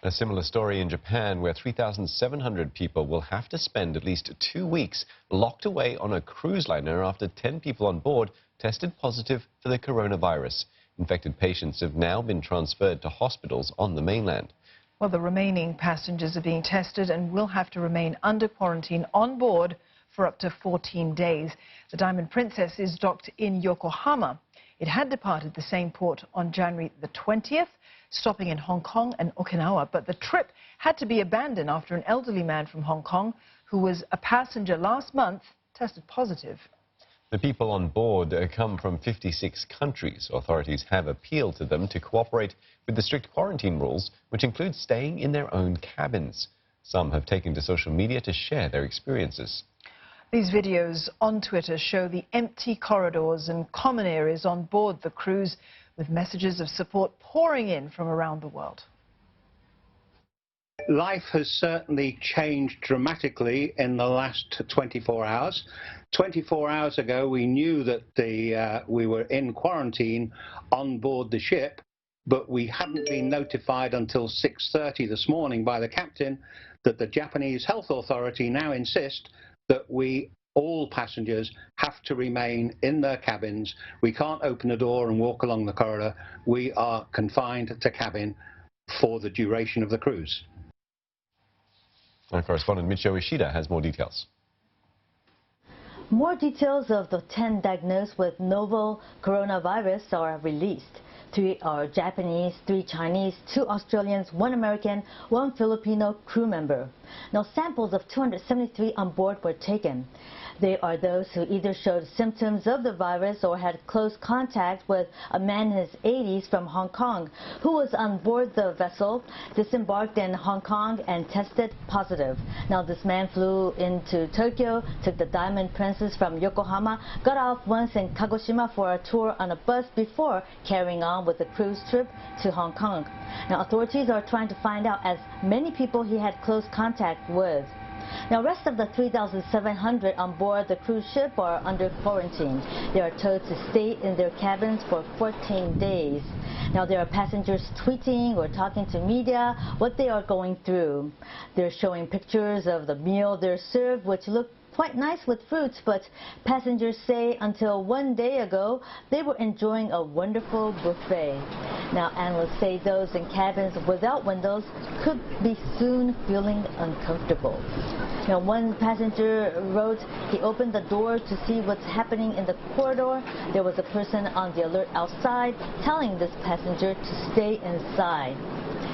A similar story in Japan, where 3,700 people will have to spend at least 2 weeks locked away on a cruise liner after 10 people on board tested positive for the coronavirus. Infected patients have now been transferred to hospitals on the mainland. Well, the remaining passengers are being tested and will have to remain under quarantine on board for up to 14 days. The Diamond Princess is docked in Yokohama. It had departed the same port on January the 20th, stopping in Hong Kong and Okinawa. But the trip had to be abandoned after an elderly man from Hong Kong, who was a passenger last month, tested positive. The people on board come from 56 countries. Authorities have appealed to them to cooperate with the strict quarantine rules, which include staying in their own cabins. Some have taken to social media to share their experiences. These videos on Twitter show the empty corridors and common areas on board the cruise, with messages of support pouring in from around the world. Life has certainly changed dramatically in the last 24 hours. 24 hours ago, we knew that we were in quarantine on board the ship, but we hadn't been notified until 6:30 this morning by the captain that the Japanese health authority now insist that all passengers have to remain in their cabins. We can't open the door and walk along the corridor. We are confined to cabin for the duration of the cruise. Our correspondent Michio Ishida has more details. More details of the 10 diagnosed with novel coronavirus are released. 3 are Japanese, 3 Chinese, 2 Australians, 1 American, 1 Filipino crew member. Now, samples of 273 on board were taken. They are those who either showed symptoms of the virus or had close contact with a man in his 80s from Hong Kong who was on board the vessel, disembarked in Hong Kong and tested positive. Now, this man flew into Tokyo, took the Diamond Princess from Yokohama, got off once in Kagoshima for a tour on a bus before carrying on with a cruise trip to Hong Kong. Now, authorities are trying to find out as many people he had close contact with. Now, rest of the 3,700 on board the cruise ship are under quarantine. They are told to stay in their cabins for 14 days. Now, there are passengers tweeting or talking to media what they are going through. They're showing pictures of the meal they're served, which look quite nice with fruits, but passengers say until 1 day ago they were enjoying a wonderful buffet. Now, analysts say those in cabins without windows could be soon feeling uncomfortable. Now, one passenger wrote he opened the door to see what's happening in the corridor. There was a person on the alert outside telling this passenger to stay inside.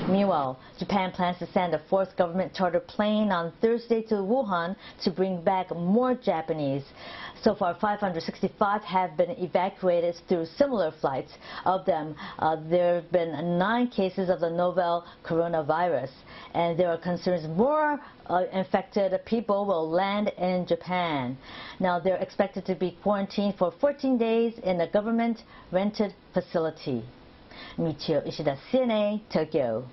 Meanwhile, Japan plans to send a 4th government charter plane on Thursday to Wuhan to bring back more Japanese. So far, 565 have been evacuated through similar flights. Of them, there have been 9 cases of the novel coronavirus, and there are concerns more infected people will land in Japan. Now, they're expected to be quarantined for 14 days in a government-rented facility. Michio Ishida, CNA, Tokyo.